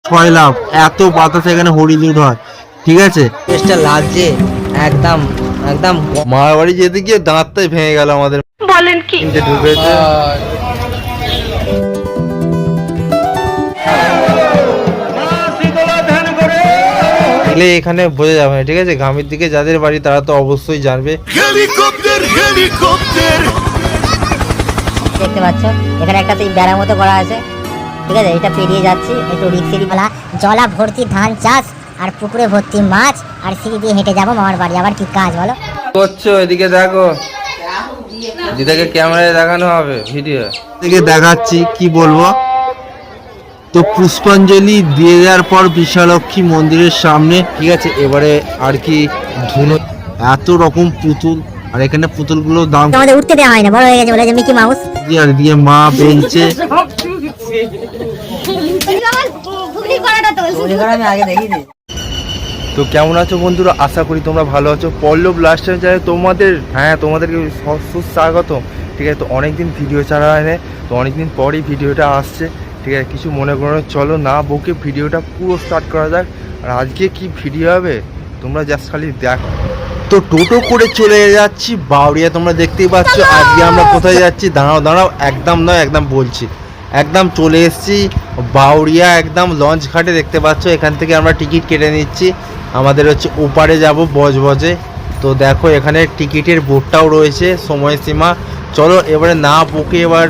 ছয় লাভ এত বাতাস এখানে হরিলুট হয়। ঠিক আছে, চেষ্টা লাগছে একদম একদম। মামার বাড়ি যেতে গিয়ে দাঁতটাই ভেঙে গেল আমাদের। বলেন কি? ঢুকেছে এখানে বোঝা যাবে না। ঠিক আছে, গ্রামের দিকে যাদের বাড়ি তারা তো অবশ্যই জানবে। দেখতে পাচ্ছ এখানে একটা সেই বেড়ার মতো করা আছে। ঠিক আছে, এটা পেরিয়ে যাচ্ছি, একটু রিক্সেরই ফেলা, জলা ভর্তি ধান চাষ আর পুকুরে ভর্তি মাছ, আর সিঁড়ি দিয়ে হেঁটে যাবো মামার বাড়ি। আবার কি কাজ বলো? করছো এদিকে দেখো, দিদাকে ক্যামেরায় দেখানো হবে ভিডিও থেকে দেখাচ্ছি কি বলবো। তো পুষ্পাঞ্জলি দিয়ে দেওয়ার পর বিশালক্ষী মন্দিরের সামনে, ঠিক আছে, এবারে আর কি ধুনো এত রকম পুতুল, আর এখানে পুতুলগুলো দাম আমাদের উঠতে দেওয়া হয় না, বড় হয়ে গেছে বলে যে মিকি মাউস আর দিয়ে মা বেলছে। আমি আগে দেখিনি। তো কেমন আছো বন্ধুরা, আশা করি তোমরা ভালো আছো। পল্লব লাস্ট টাইম চাই তোমাদের, হ্যাঁ তোমাদেরকে সুস্বাগত। ঠিক আছে, তো অনেকদিন ভিডিও ছাড়া হয় না, তো অনেকদিন পরই ভিডিওটা আসছে। ঠিক আছে, কিছু মনে করো, চলো না বকে ভিডিওটা পুরো স্টার্ট করা যাক। আর আজকে কি ভিডিও হবে তোমরা জাস্ট খালি দেখো। তো টোটো করে চলে যাচ্ছি বাউরিয়া, তোমরা দেখতেই পাচ্ছ। আজকে আমরা কোথায় যাচ্ছি, দাঁড়াও দাঁড়াও, একদম নয় একদম বলছি, একদম চলে এসেছি বাউরিয়া, একদম লঞ্চ ঘাটে দেখতে পাচ্ছ। এখান থেকে আমরা টিকিট কেটে নিচ্ছি, আমাদের হচ্ছে ওপারে যাব বজবজে। তো দেখো এখানে টিকিটের বোর্ডটাও রয়েছে, সময়সীমা। চলো এবারে না বকে এবার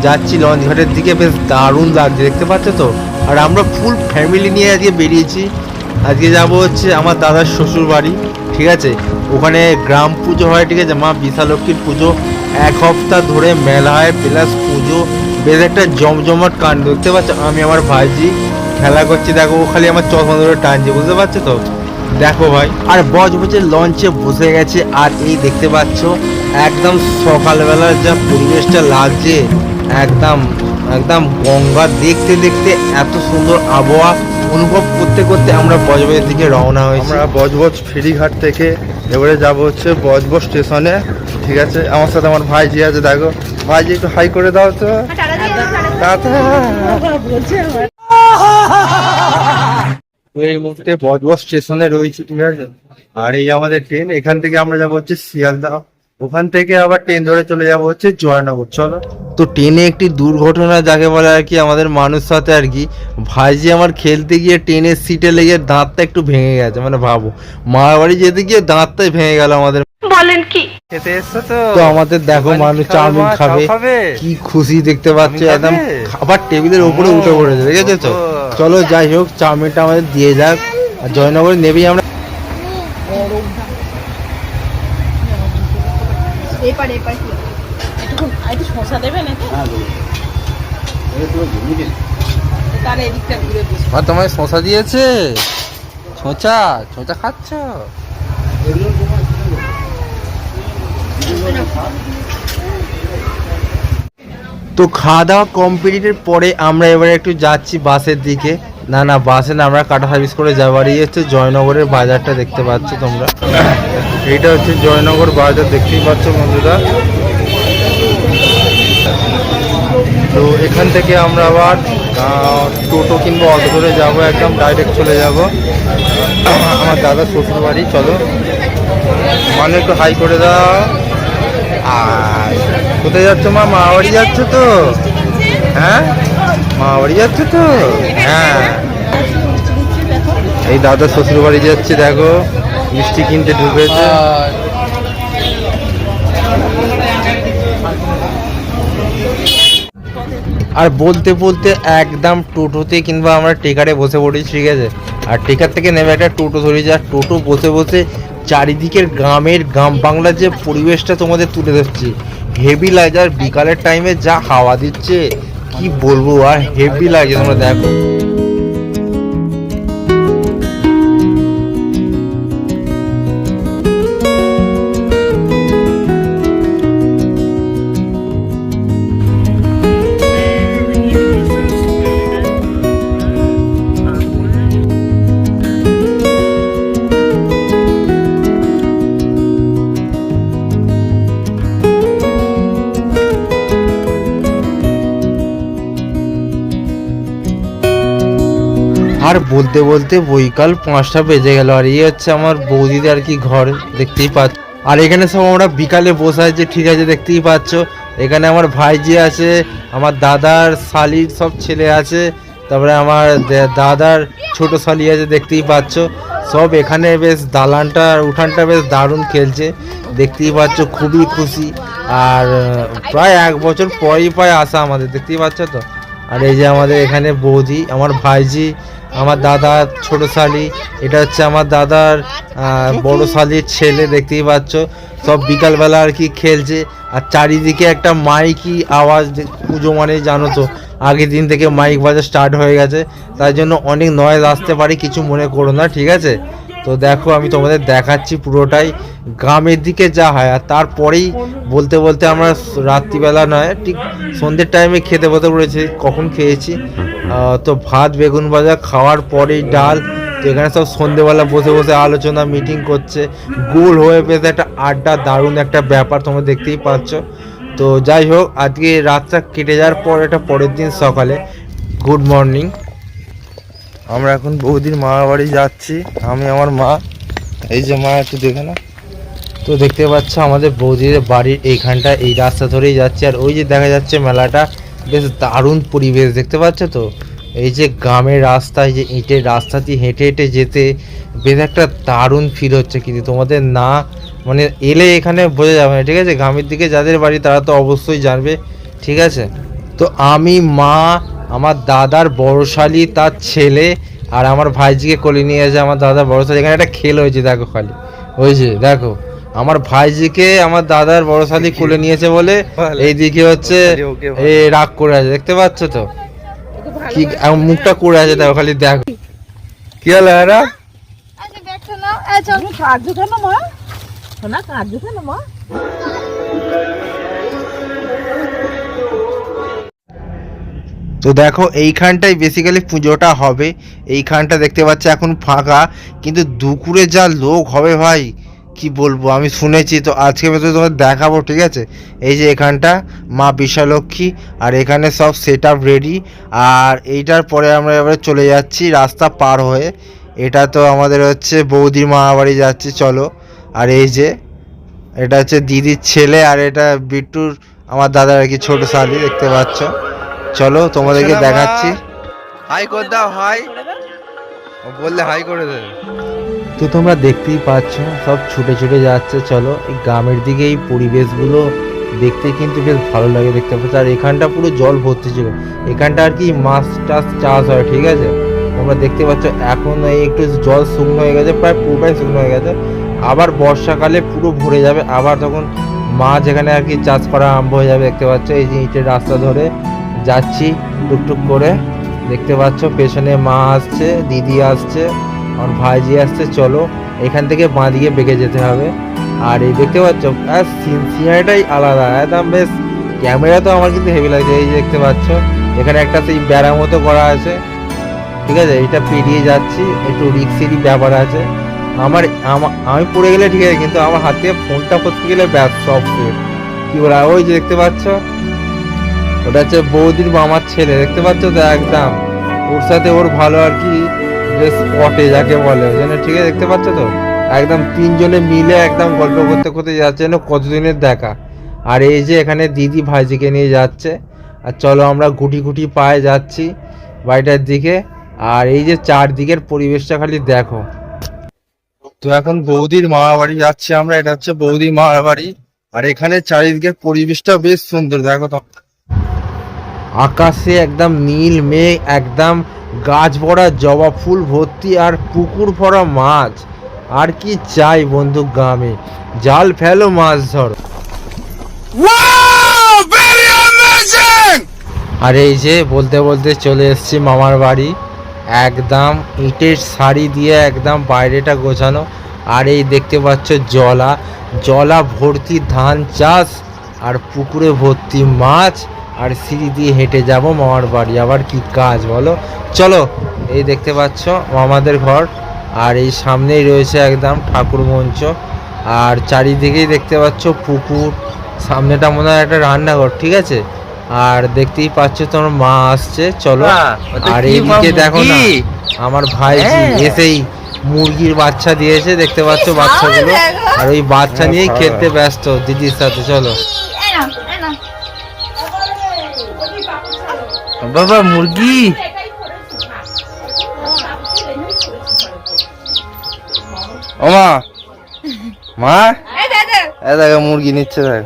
যাচ্ছি লঞ্চ ঘাটের দিকে। বেশ দারুণ লাগছে দেখতে পাচ্ছ তো। আর আমরা ফুল ফ্যামিলি নিয়ে আজকে বেরিয়েছি। আজকে যাব হচ্ছে আমার দাদার শ্বশুর বাড়ি। ঠিক আছে, ওখানে গ্রাম পুজো হয়। ঠিক আছে, মা বিশালক্ষীর পুজো, এক সপ্তাহ ধরে মেলা হয় প্লাস পুজো, বেশ একটা জমজমাট কাণ্ড দেখতে পাচ্ছ। আমি আমার ভাইজি খেলা করছি, দেখো ও খালি আমার চশমা ধরে টানছে, বুঝতে পারছো তো। দেখো ভাই, আর বজবজের লঞ্চে বসে গেছে। আর এই দেখতে পাচ্ছ একদম সকালবেলার যা পরিবেশটা লাগছে, একদম একদম গঙ্গা দেখতে দেখতে এত সুন্দর আবহাওয়া অনুভব করতে করতে আমরা বজবজের দিকে রওনা হয়েছি। আমরা বজবজ ফেরিঘাট থেকে এবারে যাব হচ্ছে বজবজ স্টেশনে। ঠিক আছে, আমার সাথে আমার ভাইজি আছে, দেখো ভাইজি একটু হাই করে দাও তো। এই মুহূর্তে বজবজ স্টেশনে রয়েছে। ঠিক আছে, আর এই আমাদের ট্রেন, এখান থেকে আমরা যাবো হচ্ছে শিয়ালদা, ওখান থেকে আবার ট্রেন ধরে চলে যাবো হচ্ছে জয়নগর। চলো, তো ট্রেনে একটি দুর্ঘটনা যাকে বলে আর কি আমাদের মানুষ সাথে আর কি, ভাইজি আমার খেলতে গিয়ে ট্রেনের সিটে লেগে দাঁতটা একটু ভেঙে গেছে। মানে ভাবো, মামার বাড়ি যেতে গিয়ে দাঁতটাই ভেঙে গেল আমাদের। বলেন কি? খেতে এসছো তো আমাদের দেখো মানুষ চাউমিন খাবে, কি খুশি দেখতে পাচ্ছ, একদম খাবার টেবিলের উপরে উঠে পড়েছে, দেখেছো তো। চলো যাই হোক, চাউমিনটা আমাদের দিয়ে যাক। আর জয়নগরে নেবেই আমরা। আর তোমায় শশা দিয়েছে, ছোঁচা ছোঁচা খাচ্ছ। তো খাওয়া দাওয়া কমপ্লিটের পরে আমরা এবারে একটু যাচ্ছি বাসের দিকে। না না, বাসে না, আমরা কাটা সার্ভিস করে যাবার। এই হচ্ছে জয়নগরের বাজারটা দেখতে পাচ্ছ তোমরা, এইটা হচ্ছে জয়নগর বাজার, দেখতেই পাচ্ছ বন্ধুরা। তো এখান থেকে আমরা আবার টোটো কিংবা অটো ধরে যাবো, একদম ডাইরেক্ট চলে যাব আমার দাদার শ্বশুর বাড়ি। চলো মানে একটু হাই করে দাও। আর কোথায় যাচ্ছ মা? মামা বাড়ি যাচ্ছ তো? হ্যাঁ, মামা বাড়ি যাচ্ছ তো? হ্যাঁ, এই দাদার শ্বশুর বাড়ি যাচ্ছে, দেখো মিষ্টি কিনতে ঢুকেছে। আর বলতে বলতে একদম টোটোতে কিংবা আমরা টেকারে বসে পড়েছি। ঠিক আছে, আর টেকার থেকে নেমে একটা টোটো ধরেছি। আর টোটো বসে বসে চারিদিকের গ্রামের গ্রাম বাংলার যে পরিবেশটা তোমাদের তুলে ধরছি, হেভি লাগে। আর বিকালের টাইমে যা হাওয়া দিচ্ছে কি বলবো, আর হেভি লাগে, তোমরা দেখো। আর বলতে বলতে বৈকাল 5টা বেজে গেল। আর এই হচ্ছে আমার বৌদিদের আর কি ঘর, দেখতেই পাচ্ছ। আর এখানে সব আমরা বিকালে বসে আছি, ঠিক আছে, দেখতেই পাচ্ছ। এখানে আমার ভাইজি আছে, আমার দাদার শালির সব ছেলে আছে, তারপরে আমার দাদার ছোট শালি আছে, দেখতেই পাচ্ছ। সব এখানে বেশ দালানটা উঠানটা বেশ দারুণ খেলছে, দেখতেই পাচ্ছ, খুবই খুশি। আর প্রায় 1 বছর পরই প্রায় আসা আমাদের, দেখতেই পাচ্ছ তো। আর এই যে আমাদের এখানে বৌদি, আমার ভাইজি, আমার দাদার ছোট শালি, এটা হচ্ছে আমার দাদার বড় শালির ছেলে, দেখতেই পাচ্ছ। সব বিকালবেলা আর কি খেলছে। আর চারিদিকে একটা মাইকই আওয়াজ, পুজো মানে জানো তো, আগের দিন থেকে মাইক বাজা স্টার্ট হয়ে গেছে, তাই জন্য অনেক নয়েজ আসতে পারে, কিছু মনে করো না, ঠিক আছে। তো দেখো আমি তোমাদের দেখাচ্ছি পুরোটাই গ্রামের দিকে যা হয়। আর তারপরেই বলতে বলতে আমরা রাত্রিবেলা নয়, ঠিক সন্ধ্যের টাইমে খেতে বসে পড়েছি। কখন খেয়েছি তো ভাত বেগুন ভাজা, খাওয়ার পরেই ডাল। তো এখানে সব সন্ধ্যেবেলা বসে বসে আলোচনা মিটিং করছে, গোল হয়ে বেশ একটা আড্ডা, দারুণ একটা ব্যাপার, তোমরা দেখতেই পাচ্ছ। তো যাই হোক, আজকে রাতটা কেটে যাওয়ার পর এটা পরের দিন সকালে গুড মর্নিং। আমরা এখন বৌদির মা বাড়ি যাচ্ছি, আমি আমার মা। এই যে মা, একটু দেখে না। তো দেখতে পাচ্ছ আমাদের বৌদির বাড়ির এইখানটা, এই রাস্তা ধরেই যাচ্ছে। আর ওই যে দেখা যাচ্ছে মেলাটা, বেশ দারুণ পরিবেশ, দেখতে পাচ্ছ তো। এই যে গ্রামের রাস্তায় যে ইটের রাস্তাটি হেঁটে হেঁটে যেতে বেশ একটা দারুণ ফিল হচ্ছে, কিন্তু তোমাদের না মানে এলে এখানে বোঝা যাবে না, ঠিক আছে। গ্রামের দিকে যাদের বাড়ি তারা তো অবশ্যই জানবে, ঠিক আছে। তো আমি, মা, আমার দাদার বড় শালি, তার ছেলে, আর আমার ভাইজিকে কোলে নিয়ে এসে আমার দাদার বড় শালি, এখানে একটা খেল হয়েছে দেখো খালি, ওই যে দেখো আমার ভাইজিকে আমার দাদার বড় শালি কোলে নিয়েছে বলে এইদিকে হচ্ছে এই রাগ করে আছে, দেখতে পাচ্ছ তো, কি মুখটা করে আছে দেখো খালি, দেখো কি হলো এরা? তো দেখো এইখানটাই বেসিক্যালি পুজোটা হবে। এইখানটা দেখতে পাচ্ছ এখন ফাঁকা, কিন্তু দুপুরে যা লোক হবে ভাই কি বলবো, আমি শুনেছি। তো আজকে ভেতরে তোমাদের দেখাবো, ঠিক আছে। এই যে এখানটা মা বিশালক্ষী, আর এখানে সব সেট আপ রেডি। আর এইটার পরে আমরা এবারে চলে যাচ্ছি রাস্তা পার হয়ে, এটা তো আমাদের হচ্ছে বৌদির মা বাড়ি যাচ্ছি, চলো। আর এই যে এটা হচ্ছে দিদির ছেলে, আর এটা বিট্টুর আমার দাদার আর কি ছোট শালি, দেখতে পাচ্ছ। চলো তোমাদেরকে দেখাচ্ছি। হাই করে দাও, হাই বললে হাই করে দেবে। তো তোমরা দেখতেই পাচ্ছ সব ছুটে ছুটে যাচ্ছে। চলো, এই গ্রামের দিকে এই পরিবেশগুলো দেখতে কিন্তু বেশ ভালো লাগে, দেখতে পাচ্ছ। আর এখানটা পুরো জল ভর্তি ছিল, এখানটা আর কি মাছ টাছ চাষ হয়, ঠিক আছে। তোমরা দেখতে পাচ্ছ এখন এই একটু জল শুকনো হয়ে গেছে, প্রায় পুরোটাই শুকনো হয়ে গেছে। আবার বর্ষাকালে পুরো ভরে যাবে, আবার তখন মাছ এখানে আর কি চাষ করা আরম্ভ হয়ে যাবে, দেখতে পাচ্ছ। এই যে ইটের রাস্তা ধরে যাচ্ছি টুকটুক করে, দেখতে পাচ্ছ। পেছনে মা আসছে, দিদি আসছে, আমার ভাইজি আসছে। চলো এখান থেকে বাঁ দিকে বেঁকে যেতে হবে। আর এই দেখতে পাচ্ছ সিনারিটাই আলাদা একদম, বেশ। ক্যামেরা তো আমার কিন্তু হেভি লাগছে। এই যে দেখতে পাচ্ছ এখানে একটা সেই বেড়া মতো করা আছে, ঠিক আছে। এটা পেরিয়ে যাচ্ছি, একটু রিক্সেরই ব্যাপার আছে। আমি পড়ে গেলে ঠিক আছে, কিন্তু আমার হাত থেকে ফোনটা করতে গেলে ব্যাস সব কি বলে। ওই যে দেখতে পাচ্ছ ওটা হচ্ছে বৌদির মামার ছেলে, দেখতে পাচ্ছ তো, একদম ওর সাথে ওর ভালো আর কি স্পটে যাকে বলে, ওই জন্য, ঠিক আছে। দেখতে পাচ্ছ তো একদম তিনজনে মিলে একদম গল্প করতে করতে যাচ্ছে, যেন কতদিনের দেখা। আর এই যে এখানে দিদি ভাইজিকে নিয়ে যাচ্ছে। আর চলো আমরা গুটি গুটি পায়ে যাচ্ছি বাড়িটার দিকে। আর এই যে চারদিকের পরিবেশটা খালি দেখো। তো এখন বৌদির মা বাড়ি যাচ্ছি আমরা, এটা হচ্ছে বৌদির মা বাড়ি। আর এখানে চারিদিকের পরিবেশটা বেশ সুন্দর, দেখো তো। আকাশে একদম নীল মেঘ, একদম গাছ ভরা জবা ফুল ভর্তি, আর পুকুর ভরা মাছ। আর কি চাই বন্ধু গ্রামে, জাল ফেলো মাছ ধরো। আর এই যে বলতে বলতে চলে এসেছি মামার বাড়ি, একদম ইটের শাড়ি দিয়ে একদম বাইরেটা গোছানো। আর এই দেখতে পাচ্ছ জলা ভর্তি ধান চাষ, আর পুকুরে ভর্তি মাছ। আর সিঁড়ি দিয়ে হেঁটে যাব মামার বাড়ি, আবার কি কাজ বলো। চলো, এই দেখতে পাচ্ছ মামাদের ঘর, আর এই সামনেই রয়েছে একদম ঠাকুর মঞ্চ। আর চারিদিকেই দেখতে পাচ্ছ পুকুর, সামনেটা মনে হয় একটা রান্নাঘর, ঠিক আছে। আর দেখতেই পাচ্ছ তোমার মা আসছে, চলো। মা, ওটা আর কি মা, এইদিকে দেখো না মুরগি? আমার ভাইজি হ্যাঁ। এসেই মুরগির বাচ্চা দিয়েছে, দেখতে পাচ্ছ বাচ্চাগুলো। আর ওই বাচ্চা হ্যাঁ, নিয়েই খাওয়া। খেলতে ব্যস্ত দিদির সাথে, চলো। বাবা মুরগি, ও মা, মা এ দেখো মুরগি নিচ্ছে, দেখ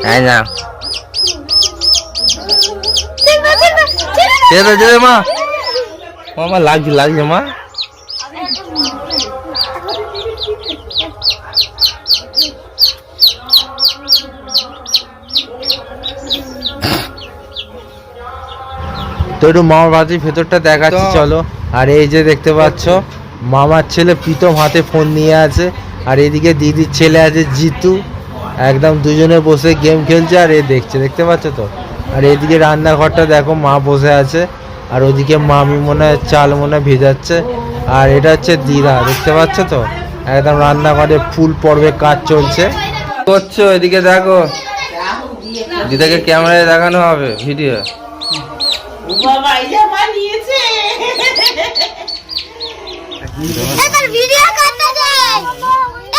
হ্যাঁ না ছেড়ে মা, মা লাগছে লাগছে মা। তো একটু মামার বাড়ির ভেতরটা দেখাচ্ছি, তো- চলো। আর এই যে দেখতে পাচ্ছ মামার ছেলে প্রীতম হাতে ফোন নিয়ে আছে, আর এদিকে দিদির ছেলে আছে জিতু, একদম দুজনে বসে গেম খেলছে আর এ দেখছে, দেখতে পাচ্ছ তো। আর এদিকে রান্নাঘরটা দেখো, মা বসে আছে, আর ওদিকে মামি মনে হয় চাল মনে হয় ভেজাচ্ছে। আর এটা হচ্ছে দিদা, দেখতে পাচ্ছ তো, একদম রান্নাঘরে ফুল পর্বে কাজ চলছে। করছো এদিকে দেখো, দিদাকে ক্যামেরায় দেখানো হবে ভিডিও। বাবা এই যে বানিয়েছে এবার ভিডিও করতে দে,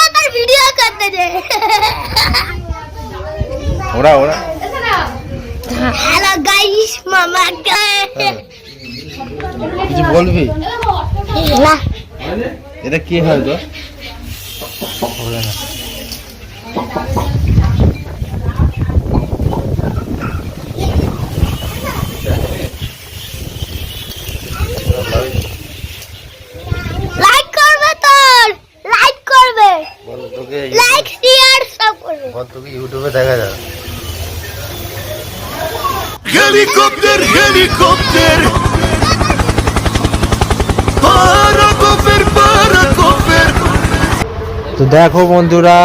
এবার ভিডিও করতে দে। ওরা ওরা হ্যালো গাইস, মামাকে কিছু বলবি? না এটা কি হয় তো? লাইক করবে, তোর লাইক করবে, তোকে লাইক শেয়ার সব করবে। তোকে ইউটিউবে দেখা যাবে। Helicopter, helicopter. Paracoper. তো দেখো বন্ধুরা,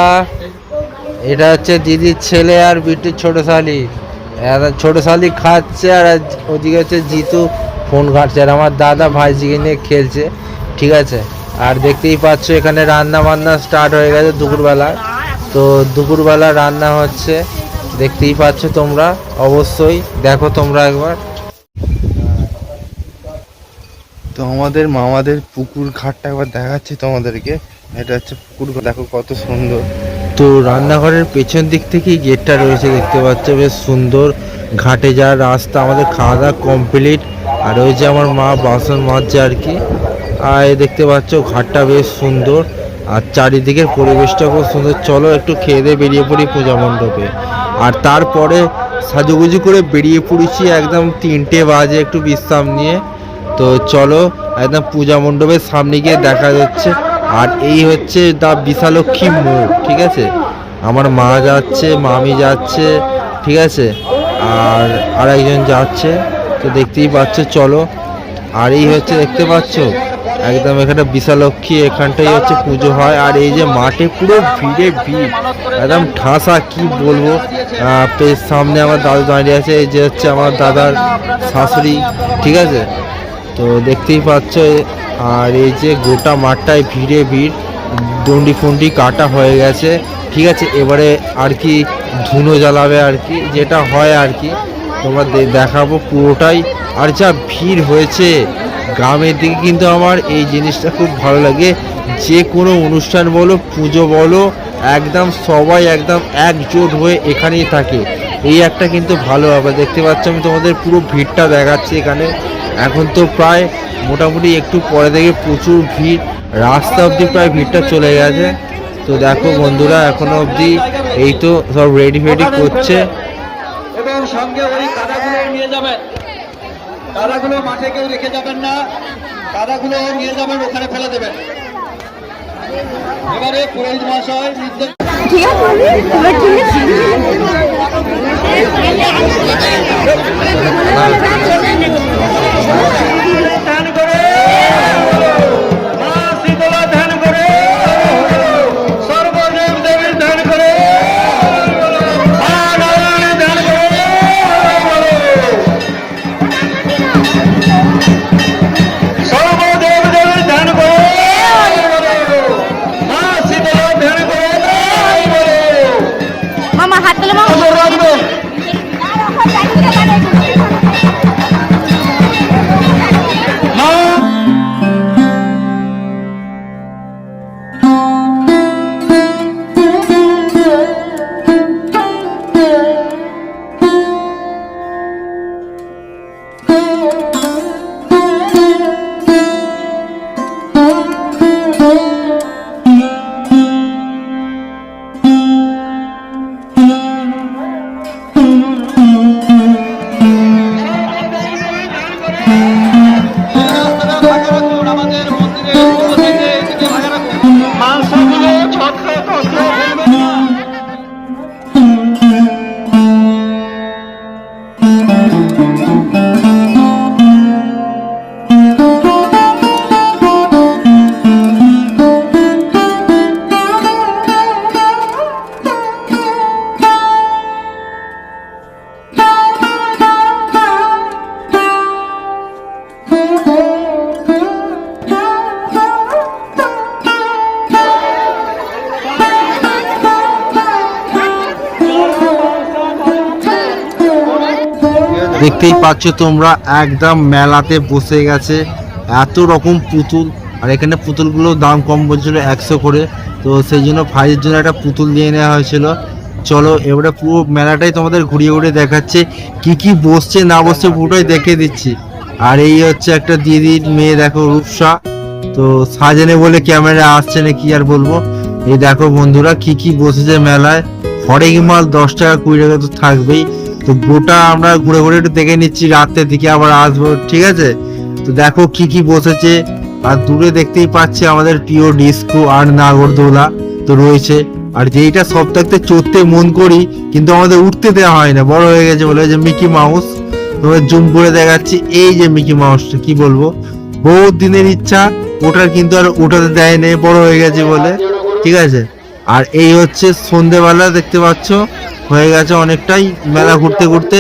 এটা হচ্ছে দিদির ছেলে আর বিটুর ছোট শালি। ছোট শালি খাচ্ছে আর ওদিকে হচ্ছে জিতু ফোন ঘাটছে, আর আমার দাদা ভাইজিকে নিয়ে খেলছে, ঠিক আছে। আর দেখতেই পাচ্ছ এখানে রান্না বান্না স্টার্ট হয়ে গেছে দুপুরবেলা। তো দুপুরবেলা রান্না হচ্ছে, দেখতেই পাচ্ছ তোমরা, অবশ্যই দেখো তোমরা একবার। তো আমাদের মামাদের পুকুর ঘাটটা একবার দেখাচ্ছি তোমাদেরকে। এটা হচ্ছে পুকুর ঘাট, দেখো কত সুন্দর। তো রান্নাঘরের পেছন দিক থেকেই গেটটা রয়েছে, দেখতে পাচ্ছ, বেশ সুন্দর। ঘাটে যাওয়ার রাস্তা, আমাদের খাওয়া দাওয়া কমপ্লিট। আর ওই যে আমার মা বাসন মাজছে আর কি। আর এই দেখতে পাচ্ছ ঘাটটা বেশ সুন্দর, আর চারিদিকের পরিবেশটা খুব সুন্দর। চলো একটু খেয়ে দিয়ে বেরিয়ে পড়ি পূজা মণ্ডপে। আর তারপরে সাজুগুজু করে বেরিয়ে পড়েছি, একদম 3টে বাজে, একটু বিশ্রাম নিয়ে। তো চলো একদম পূজা মণ্ডপের সামনে গিয়ে দেখা যাচ্ছে। আর এই হচ্ছে দা বিশালক্ষী মোড়, ঠিক আছে। আমার মা যাচ্ছে, মামি যাচ্ছে, ঠিক আছে, আর আরেকজন যাচ্ছে, তো দেখতেই পাচ্ছ, চলো। আর এই হচ্ছে দেখতে পাচ্ছ একদম এখানে বিশালক্ষী, এখানটাই হচ্ছে পুজো হয়। আর এই যে মাঠে পুরো ভিড়ে ভিড়, একদম ঠাসা, কি বলবো। সামনে আমার দাদু দাঁড়িয়ে আছে, এই যে হচ্ছে আমার দাদার শাশুড়ি, ঠিক আছে। তো দেখতেই পাচ্ছ, আর এই যে গোটা মাঠটায় ভিড়ে ভিড়, দণ্ডি ফন্ডি কাটা হয়ে গেছে, ঠিক আছে। এবারে আর কি ধুনো জ্বালাবে আর কি, যেটা হয় আর কি, তোমরা দেখাবো পুরোটাই। আর যা ভিড় হয়েছে গ্রামের দিকে, কিন্তু আমার এই জিনিসটা খুব ভালো লাগে। যে কোনো অনুষ্ঠান বলো, পুজো বলো, একদম সবাই একদম একজোট হয়ে এখানেই থাকে, এই একটা কিন্তু ভালো হবে। দেখতে পাচ্ছ আমি তোমাদের পুরো ভিড়টা দেখাচ্ছি এখানে। এখন তো প্রায় মোটামুটি একটু পরে থেকে প্রচুর ভিড়, রাস্তা অবধি প্রায় ভিড়টা চলে গেছে। তো দেখো বন্ধুরা, এখনো অবধি এই তো সব রেডি ফেডি করছে। এবং সঙ্গে ওই কাদাগুলো নিয়ে যাবেন, কাদাগুলো মাঠে কেউ রেখে যাবেন না, কাদাগুলো নিয়ে যাবেন, ওখানে ফেলে দেবেন। এবারে পুরোহিত মহাশয় নির্দেশ ধ্যান করে, মা শীতলা ধ্যান করে, সর্বদেব দেবীর ধ্যান করে, মা নারায়ণের ধ্যান করে, সর্বদেব দেবীর ধ্যান করে, মা শীতলা ধ্যান করে, মামা দেখতেই পাচ্ছ তোমরা একদম মেলাতে বসে গেছে এত রকম পুতুল। আর এখানে পুতুলগুলোর দাম কম বলছিল 100 করে, তো সেই জন্য ভাইয়ের জন্য একটা পুতুল দিয়ে নেওয়া হয়েছিল। চলো এবারে পুরো মেলাটাই তোমাদের ঘুরিয়ে ঘুরিয়ে দেখাচ্ছে, কি কি বসছে না বসছে পুরোটাই দেখে দিচ্ছি। আর এই হচ্ছে একটা দিদির মেয়ে, দেখো রূপসা, তো সাজেনে বলে ক্যামেরা আসছে না, কি আর বলবো। এই দেখো বন্ধুরা কি কি বসেছে মেলায়। হরেক মাল 10 টাকা 20 টাকা তো থাকবেই। তো গোটা আমরা ঘুরে ঘুরে একটু দেখে নিচ্ছি, রাতের দিকে আবার আসবো, ঠিক আছে। তো দেখো কি কি বসেছে। আর দূরে দেখতেই পাচ্ছি আমাদের প্রিয় ডিস্কো আর নাগরদোলা তো রয়েছে। আর যেইটা সব থাকতে চড়তে মন করি কিন্তু আমাদের উঠতে দেওয়া হয় না, বড় হয়ে গেছে বলে, যে মিকি মাউস। তোমার জুম করে দেখাচ্ছি, এই যে মিকি মাউসটা, কি বলবো, বহুত দিনের ইচ্ছা ওটার, কিন্তু আর ওটাতে দেয় নেই, বড় হয়ে গেছে বলে, ঠিক আছে। আর এই হচ্ছে সন্ধেবেলা, দেখতে পাচ্ছ হয়ে গেছে অনেকটাই মেলা ঘুরতে ঘুরতে।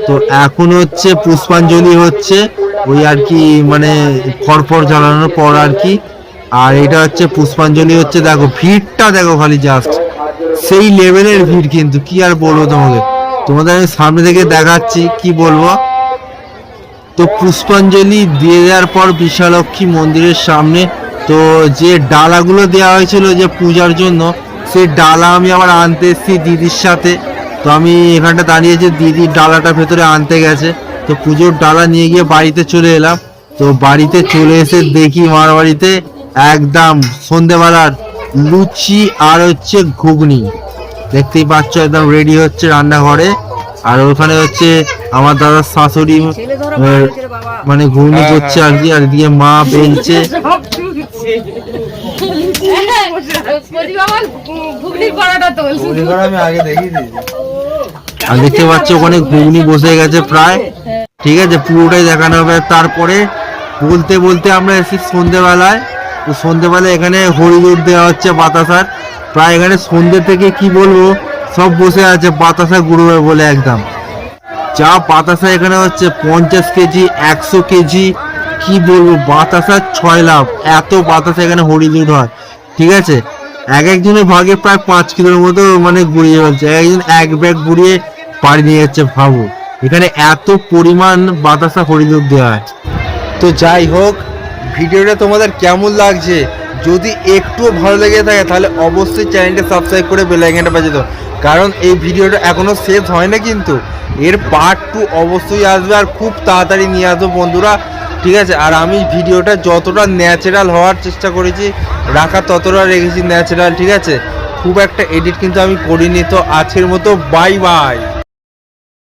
তো এখন হচ্ছে পুষ্পাঞ্জলি হচ্ছে, ওই আর কি মানে খড়ফড় জ্বালানোর পর আর কি। আর এটা হচ্ছে পুষ্পাঞ্জলি হচ্ছে, দেখো ভিড়টা দেখো খালি, জাস্ট সেই লেভেলের ভিড়, কিন্তু কি আর বলবো তোমাদের আমি সামনে থেকে দেখাচ্ছি, কি বলবো। তো পুষ্পাঞ্জলি দিয়ে দেওয়ার পর বিশালক্ষী মন্দিরের সামনে তো যে ডালাগুলো দেওয়া হয়েছিল যে পূজার জন্য, সেই ডালা আমি আবার আনতে এসেছি দিদির সাথে। তো আমি এখানটা দাঁড়িয়েছি, দিদির ডালাটা ভেতরে আনতে গেছে, তো পুজোর ডালা নিয়ে গিয়ে বাড়িতে চলে এলাম। তো বাড়িতে চলে এসে দেখি মার বাড়িতে একদম সন্ধেবেলার লুচি আর হচ্ছে ঘুগনি, দেখতেই পাচ্ছ একদম রেডি হচ্ছে রান্নাঘরে। আর ওখানে হচ্ছে আমার দাদার শাশুড়ি মানে ঘুগনি করছে আর কি, আর এদিকে মা বেলছে। আর দেখতে পাচ্ছ ওখানে ঘুগনি বসে গেছে প্রায়, ঠিক আছে, পুরোটাই দেখানো হবে। তারপরে বলতে বলতে আমরা এসেছি সন্ধেবেলায়। তো সন্ধেবেলায় এখানে হরিদুর দেওয়া হচ্ছে বাতাসার, প্রায় এখানে সন্ধে থেকে কি বলবো সব বসে আছে বাতাসা গুঁড়ো বলে, একদম যা বাতাসা এখানে হচ্ছে 50 কেজি 100 কেজি, কি বলবো বাতাসা 6 লাভ, এত বাতাসা এখানে হরিদুর হয়, ঠিক আছে। এক একজনের ভাগে প্রায় 5 কিলোর মতো মানে গুড়িয়ে ফেলছে, একজন এক ব্যাগ গুড়িয়ে বাড়ি নিয়ে যাচ্ছে, ভাবো এখানে এত পরিমাণ বাতাসা হরিদুর দেওয়া হয়। তো যাই হোক, ভিডিওটা তোমাদের কেমন লাগছে, যদি একটু ভালো লেগে থাকে তাহলে অবশ্যই চ্যানেলটা সাবস্ক্রাইব করে বেল আইকনটা বাজিয়ে দাও, কারণ এই ভিডিওটা এখনো শেষ হয় না, কিন্তু এর পার্ট 2 অবশ্যই আসবে, আর খুব তাড়াতাড়ি নিয়ে আসবো বন্ধুরা, ঠিক আছে। আর আমি ভিডিওটা যতটা ন্যাচারাল হওয়ার চেষ্টা করেছি রাখা, ততটা রেখেছি ন্যাচারাল, ঠিক আছে। খুব একটা এডিট কিন্তু আমি করিনি। তো আজকের মতো বাই বাই।